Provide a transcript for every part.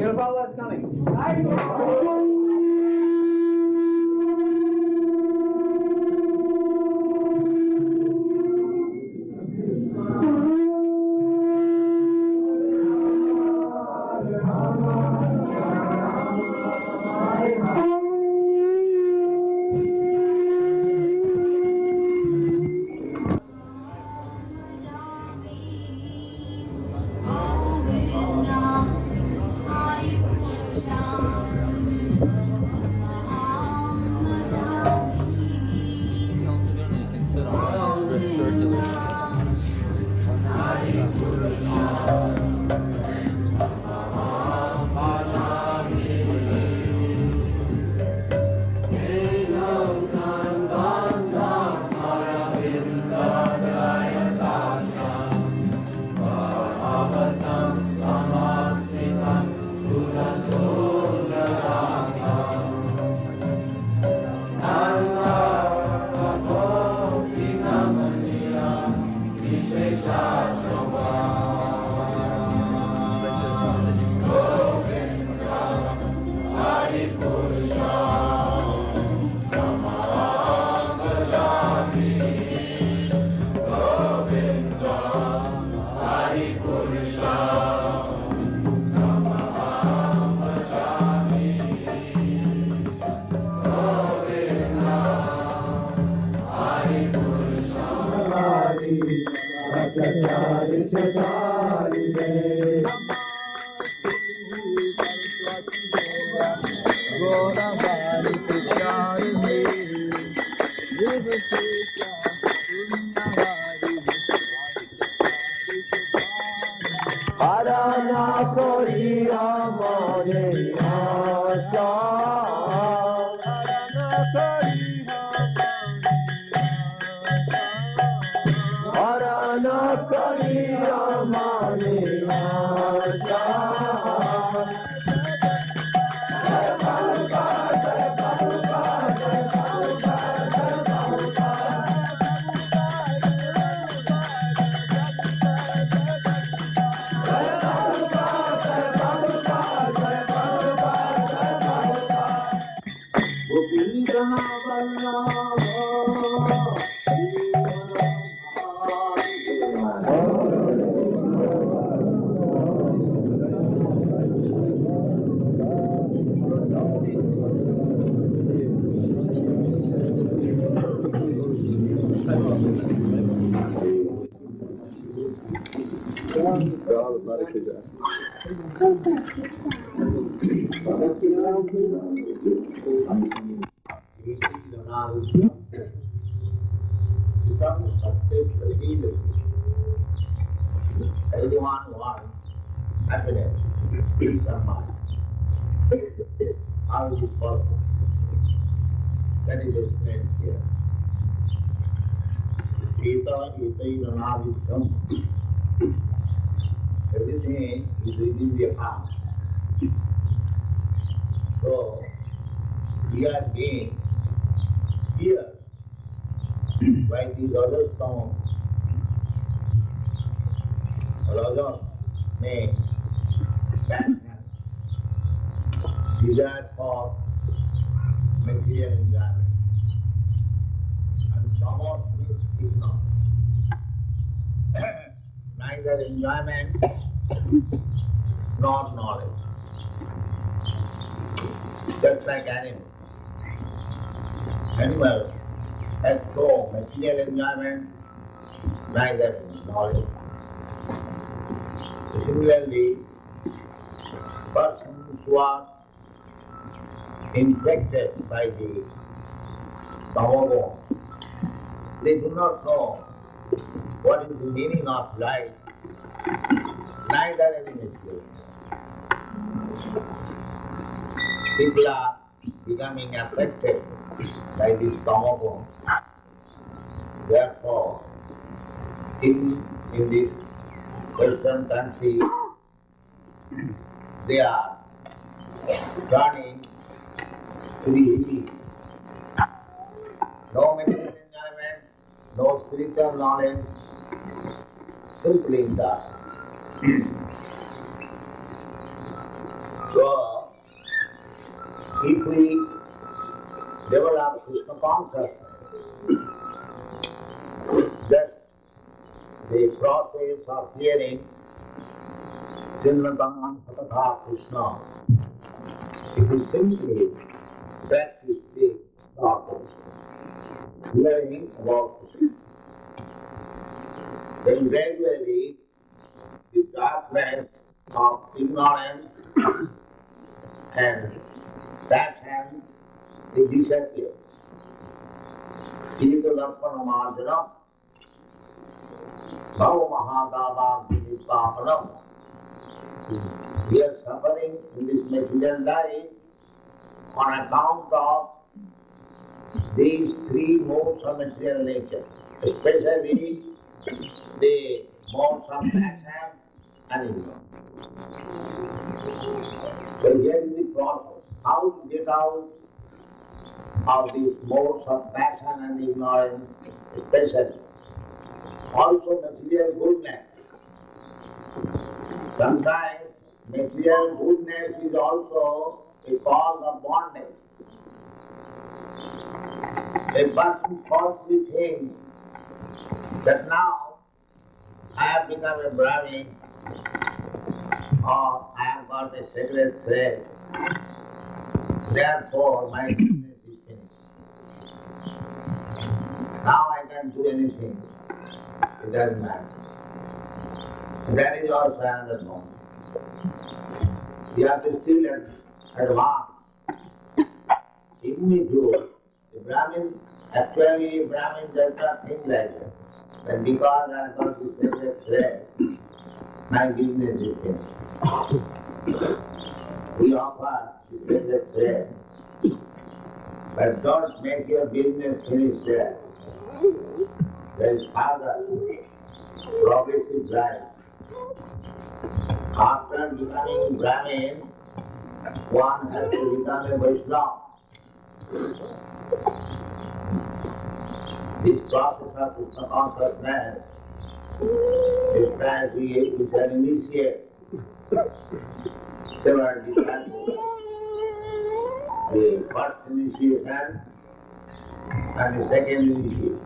Prabhupada's coming. Everyone wants happiness, peace of mind. How is it possible? That is explained here. Gita is anadikam. Everything is within the heart. So, we are being here by the other stone. Raja may desire for material enjoyment, and somewhat this is not. Neither enjoyment nor knowledge. Just like animals. Animals has no material enjoyment, neither knowledge. Similarly, persons who are infected by the tamoguna, they do not know what is the meaning of life, neither any mistake. People are becoming affected by this tamoguna. Therefore, in this Western country, they are turning to the hippie. No material enjoyment, no spiritual knowledge, simply in the So, if we develop Krishna consciousness, that's the process of hearing Srimad Bhagavatam Krishna. If we simply practice the process, hearing about Krishna, then gradually the darkness of ignorance and passion will disappear. Kiritadarpanam Arjuna, Bhava Mahadava Vidipapanam. We are suffering in this material life on account of these three modes of material nature, especially the modes of passion and ignorance. So here is the process. How to get out of these modes of passion and ignorance, especially. Also material goodness. Sometimes material goodness is also a cause of bondage. A person falsely thinks that now I have become a Brahmin or I have got a sacred thread, therefore my business is finished. Now I can do anything, it doesn't matter. That is also another one. You have to still advance. Even if you, actually Brahmin does not think like that. But because I have got the sacred thread, my business is finished. We offer the sacred thread, but don't make your business finished there. There is further progressive life. After becoming Brahmin, one has to become a Vaishnava. This process of Krishna consciousness is that we shall initiate several disciples. The first initiation and the second initiation.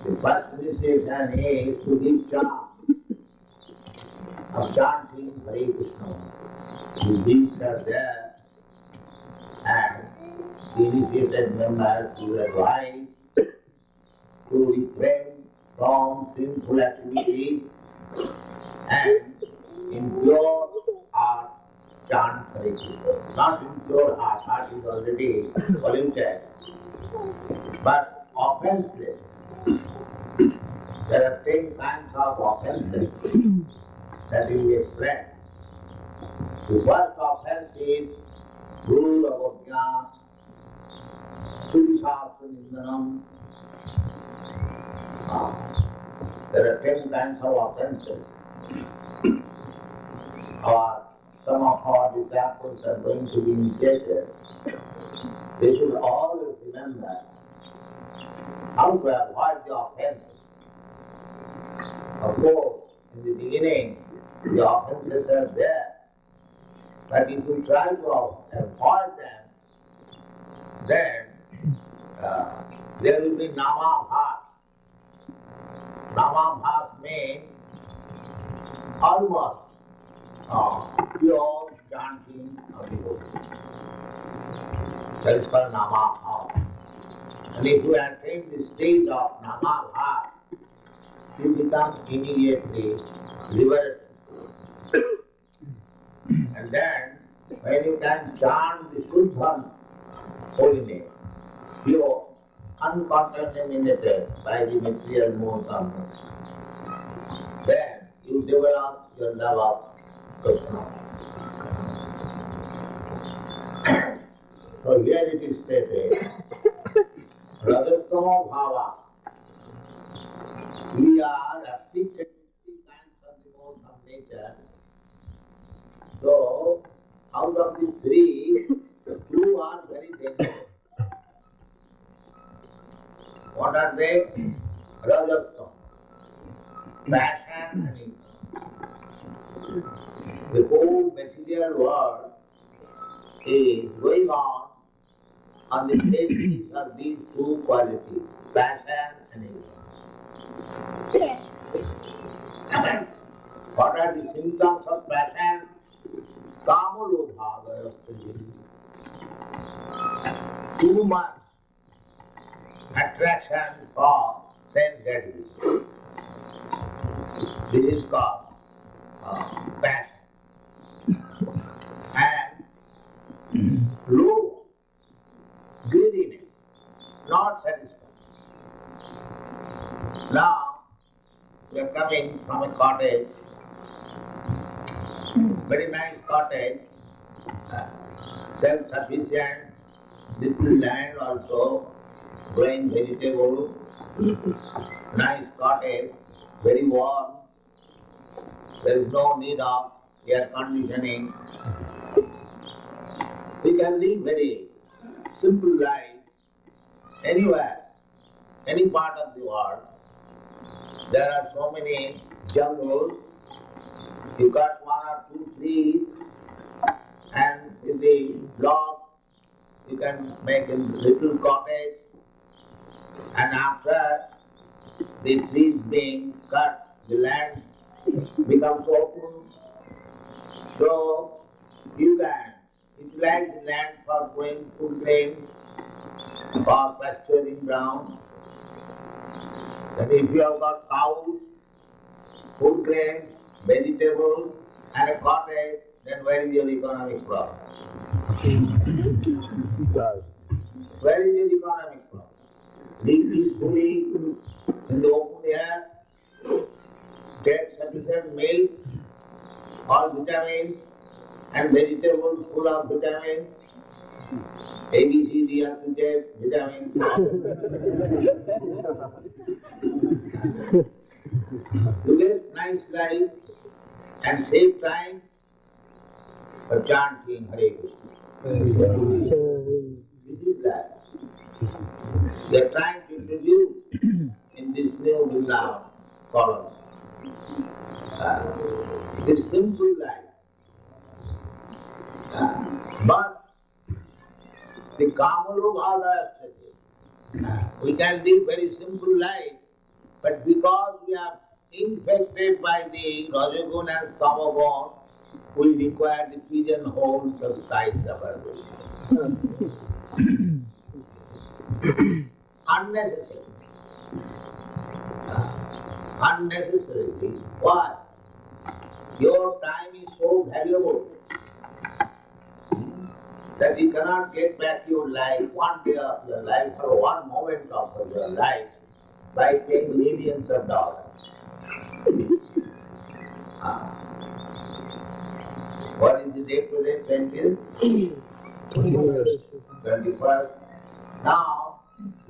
The first initiation is to give chant of chanting Hare Krishna. The beings are there and the initiated members will advise to refrain from sinful activities and in pure heart chant Hare Krishna. Not in pure heart, heart is already polluted, but offenseless. There are 10 kinds of offenses that will be explained. The first offense is rule of Ajna, Sudhisastra Nindanam. There are 10 kinds of offenses. Some of our disciples are going to be initiated. They should always remember how to avoid the offenses. Of course, in the beginning, the offenses are there. But if you try to avoid them, then there will be namabhas. Namabhas means almost pure chanting of devotion. That is called namabhas. And if you attain the stage of namabhas, you become immediately liberated. And then, when you can chant the Shuddha holy name, pure, uncontaminated by the material modes of nature, then you develop your love of Krishna. So here it is stated, Rajastama Bhava. We are afflicted with 3 kinds of the modes of nature. So, out of the 3, 2 are very dangerous. What are they? Rajastama, passion and ignorance. The whole material world is going on the basis of these two qualities, passion and ignorance. What are the symptoms of passion? Kamalobhavayasthaji. Too much attraction for sense gratification. This is called passion. And low greediness, not satisfied. Now, we are coming from a cottage, very nice cottage, self-sufficient, little land also, growing vegetables, nice cottage, very warm, there is no need of air conditioning. We can live very simple life anywhere, any part of the world. There are so many jungles. You got one or two trees, and in the block you can make a little cottage, and after the trees being cut, the land becomes open. So you can utilize the land for growing food grains, for pasturing ground. And if you have got cows, food grains, vegetables, and a cottage, then where is your economic problem? Where is your economic problem? Live peacefully in the open air, get sufficient milk, all vitamins, and vegetables full of vitamins. A, B, C, D, F, G, H, vitamins. You get nice life and save time for chanting Hare Krishna. This is life. They are trying to introduce in this new Vrindavan colony. This simple life. But the Kamalobhava Ashtati, we can live very simple life, but because we are infected by the Rajagun and Tamagun, we require the pigeonholes of sight of our vision. Unnecessary. Unnecessarily. Why? Your time is so valuable that you cannot get back your life, one day of your life or one moment of your life by paying millions of dollars. What is the date today? 20th? 21st. Now,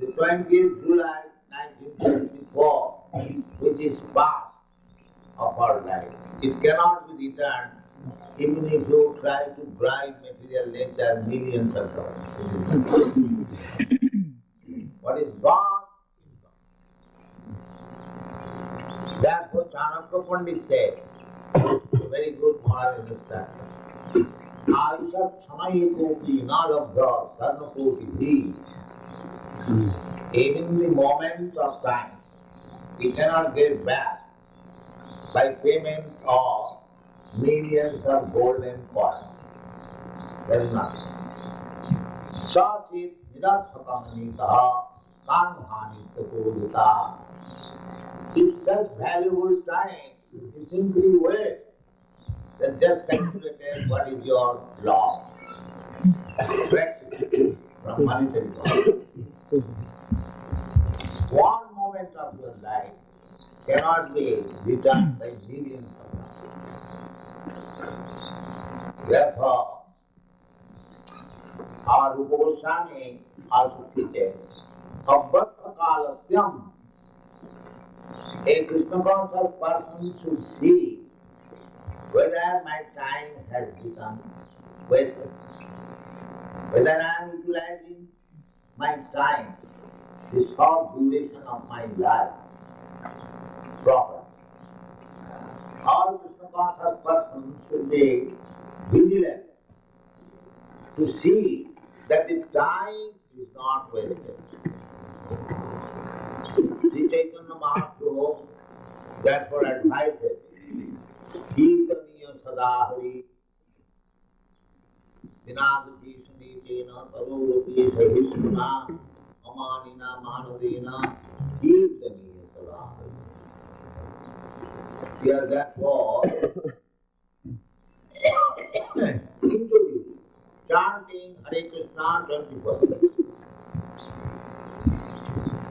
the 20th July 1974, which is past of our life, it cannot be returned even if you try to bribe material nature millions of dollars. What is gone is gone. Therefore, Chanakya Pandit said, a very good moral understanding. Ayusha Chamaye Kopi Nalabdha Sarnakoti Bhi. Even the moment of time, we cannot get back by payment of millions of golden coins. There is nothing. Sachit Nidathakamnitaha Kanhani Tapodita. If such valuable time you simply wait, then just calculate what is your loss. From monetary point. One moment of your life cannot be returned by millions of dollars. Therefore, our Rupa Goswami also teaches, Abbattha Kalasyam. A Krishna conscious person should see whether my time has become wasted, whether I am utilizing my time, the short duration of my life, properly. All Krishna conscious person should be vigilant to see that the time is not wasted. Sri Chaitanya Mahaprabhu therefore advises, Kirtaniya Sadahari, Vinadati Sunitena, Tarurupi Sahisuna, Amanina Manadina, Kirtaniya Sadahari. Here therefore, introduce chanting Hare Krishna 24/7.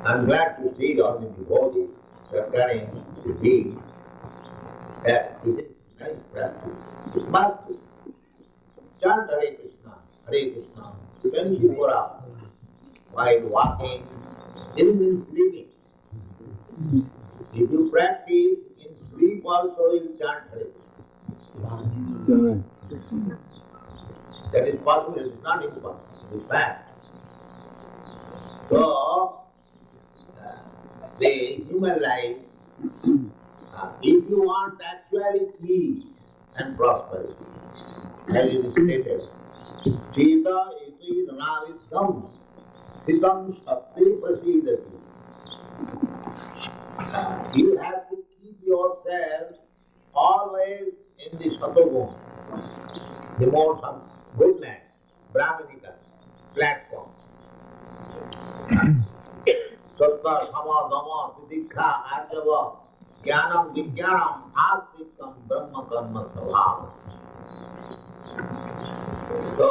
I'm glad to see all the devotees preparing to be. It is nice practice. It must be. Chant Hare Krishna, 24 hours. While walking, even in sleeping. If you practice in sleep also, you chant Hare Krishna. That is possible, it is not impossible, it is fact. So, the human life, if you want actually peace and prosperity, as it is stated, Chita iti nanavidham sitam sakti prasidati. You have to keep yourself always in the Satoguna, the modes of goodness, Brahmanika, platform. Sattva, Sama, Dhamma, Titikha, Arjava, Jnanam, Vijnanam, Astikam, Brahma, Karma, Svabhava. So,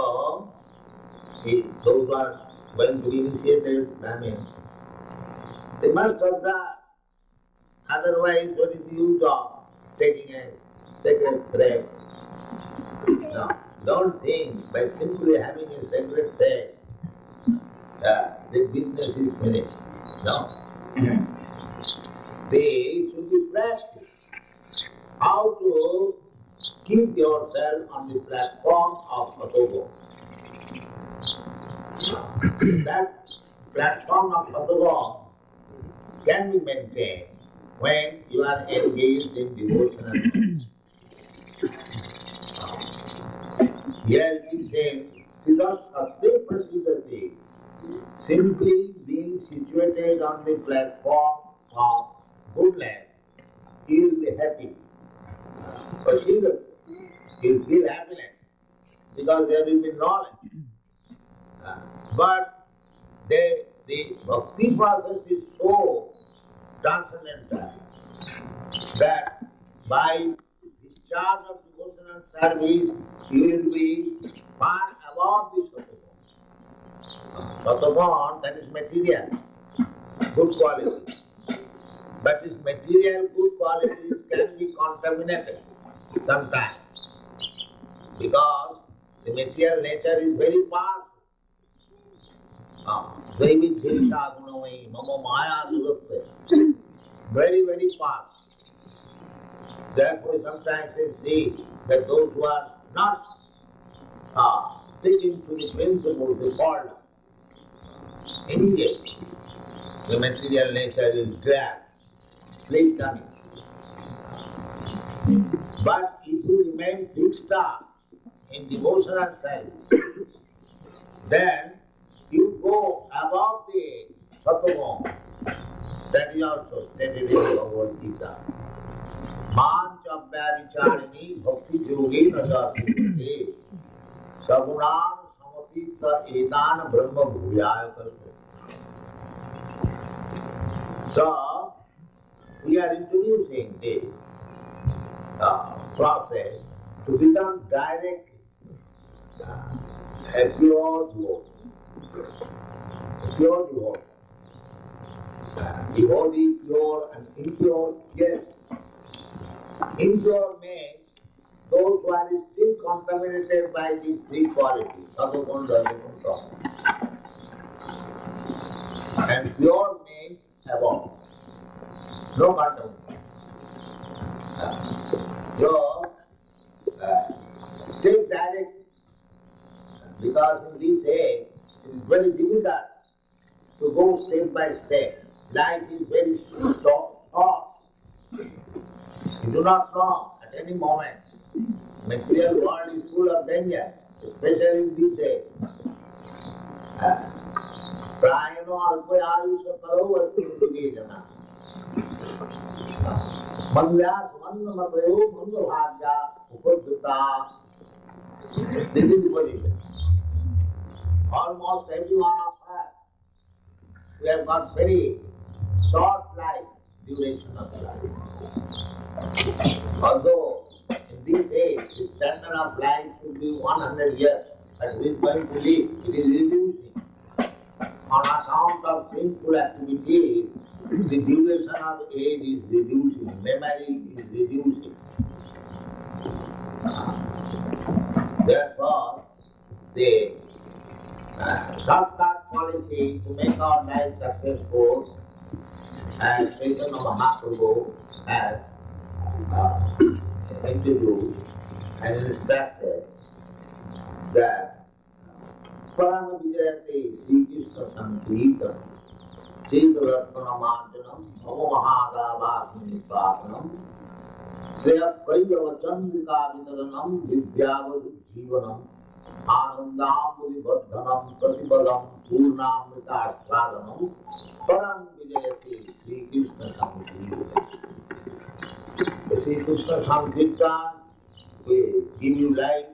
if those are going to be initiated Brahmins, they must have that. Otherwise, what is the use of taking a sacred thread? No, don't think by simply having a sacred thread the business is finished. No. They should be practiced. How to keep yourself on the platform of Satogo. That platform of Satogo can be maintained when you are engaged in devotional. Here it says, Siddhasthate Prasidati, simply being situated on the platform of goodness, he will be happy. Prasidati, he will feel happiness because there will be knowledge. But the bhakti process is so transcendental that by discharge of devotional service, you will be far above this Satavan. Satavan, that is material, good quality. But this material good qualities can be contaminated sometimes because the material nature is very powerful. Very, very fast. Therefore, sometimes we see that those who are not sticking to the principles, they fall down. Immediately, the material nature is dragged, please coming. But if you remain fixed up in devotional service, then you go above the Sattva. That is also stated in the Bhagavad Gita. Manchabhya vicharini bhakti yogi najati sagunam samatita etan brahma bhuyaya kalte. So, we are introducing this process to become direct a pure devotee. Pure devotee. Devotee, pure and impure, yes. Impure means those who are still contaminated by these three qualities, Sattva, Rajagun, Tama. And pure means above. No contamination. So, take direct, because in this age, it is very difficult to go step by step. Life is very short. You do not know at any moment. Material world is full of danger, especially in this age. Prayano alpayayusha karo asti vijana. Mandyas mandamatayo mandabhajya upadhuta. This is the position. Almost every one of us, we have got very short life, duration of life. Although in this age, the standard of life should be 100 years, but who is going to live? It is reducing. On account of sinful activities, the duration of age is reducing, memory is reducing. Therefore, the shortcut policy to make our life successful, as Chaitanya Mahaprabhu has introduced and instructed, that Parama Vijayate Sri Krishna Sankirtanam Chitra Marjanam Bhavamahadavasini Pasanam Sriya Praidava Chandrika Vidaranam Vidyavadu Jivanam Anandamudi Vardhanam Pratipadam Purnamrita Ashradanam Param Vijayate Sri Krishna Sankirtanam. The Sri Krishna Sankirtan will give you life.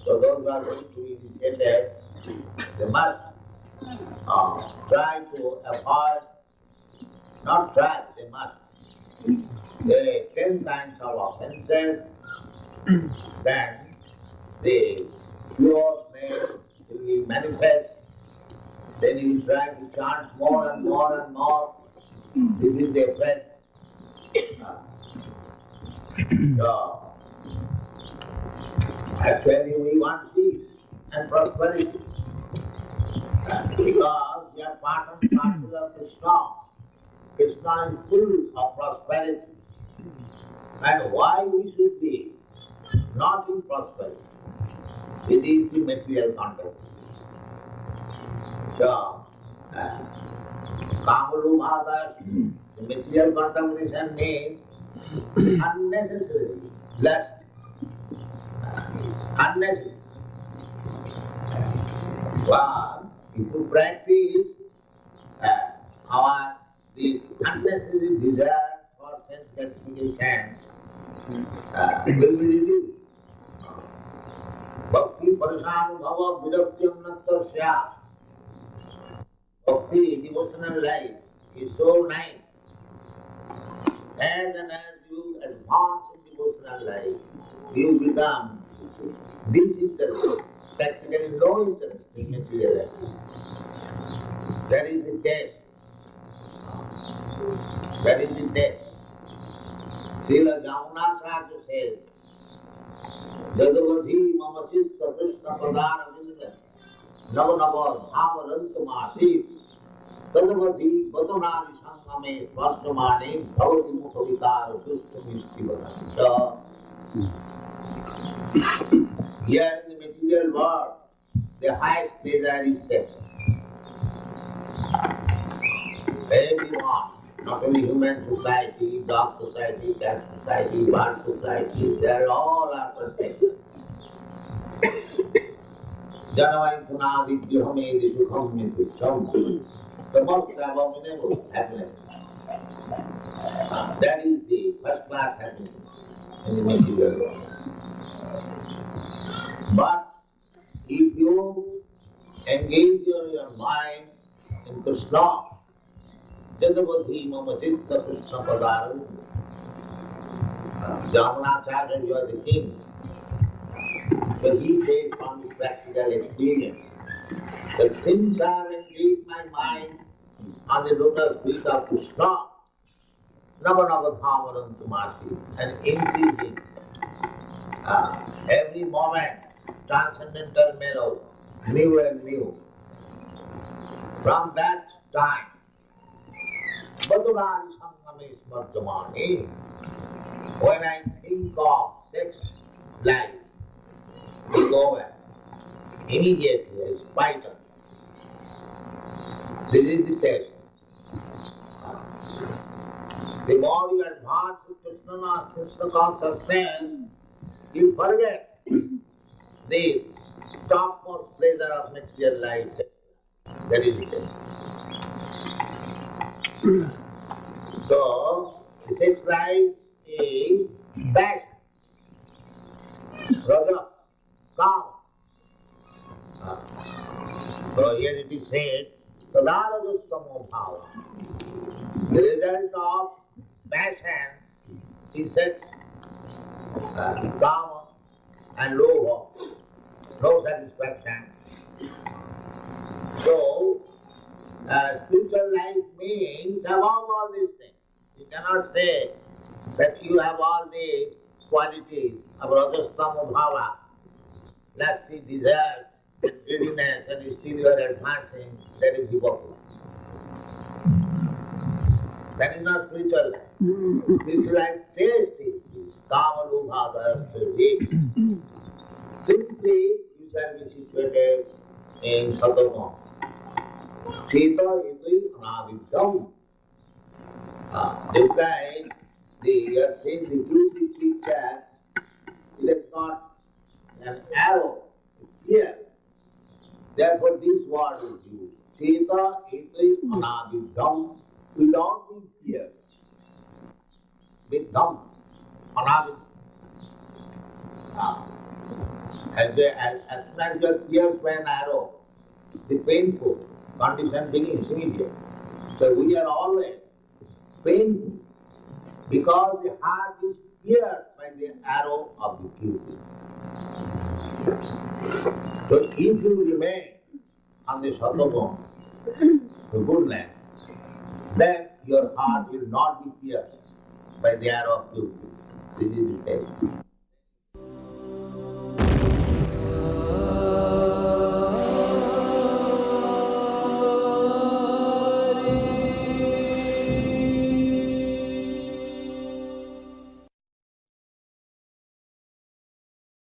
So those who are going to be initiated, they must try to avoid, not try, they must. The 10 kinds of offenses, then the pure name will be manifest, then you will try to chant more and more and more. This is the effect. So, actually we want peace and prosperity. Because we are part and parcel of Krishna. Krishna is full of prosperity. And why we should be not in prosperity? It is the material context. So, Kamalubhada, the material contemplation means unnecessary lust. Unnecessary. But if you practice our this unnecessary desire for sense gratification, will be reduced. Bhakti Parashanubhava Vidakyam Nattasya. Bhakti, devotional life, is so nice. As and as you advance in devotional life, you become disinterested, practically no interest in material life. That is the test. That is the test. Srila Jamunacharya says, Jadavadhi mama chitta krishna padana vinda navanava dhamarantamasi Jadavadhi batanani sangame svartamane bhavati mukhavikara sustamishti. So, here in the material world, the highest pleasure is sex. Everyone, not only human society, dog society, cat society, bird society, they all are for sex. Janavai punadi dhyamedi sukham nitucham. The most abominable happiness. That is the first class happiness in the material world. But if you engage your mind in Krishna, Jadavadhi mama chitta Krishna padana. Jamunacharya, you are the king. But he says from his practical experience, that since I have engaged my mind on the lotus feet of Krishna, Navanavadhamarantamasi, and increasing every moment, transcendental mellow, new and new. From that time, Badurari Sangame Smartamani, when I think of sex life, is over. Immediately I spite it. This is the test. The more you advance with Krishna Krishna, Krishna consciousness, you forget the topmost pleasure of material life. That is it. So, the sex life is passion, raja, calm. So here it is said, Tadarajastamo bhava. The result of passion is sex, kama and lobha, no satisfaction. So, spiritual life means above all these things. You cannot say that you have all these qualities of rajastamo bhava, lusty desires and greediness, and still you are advancing. That is hypocrisy. That is not spiritual life. Spiritual life taste is kama lobha dharma. Simply you shall be situated in Sattva. Sita iti anavidyam. Just like you have seen the crude picture, it is not an arrow, here. Therefore this word is used. Sita iti anavidyam, without being pierced. Vidyam, anavidyam. As soon as you are pierced by an arrow, the painful condition begins immediately. So we are always painful because the heart is pierced by the arrow of the Cupid. So if you remain on the Sattva, the good land, then your heart will not be pierced by the arrow of Cupid. This is the case.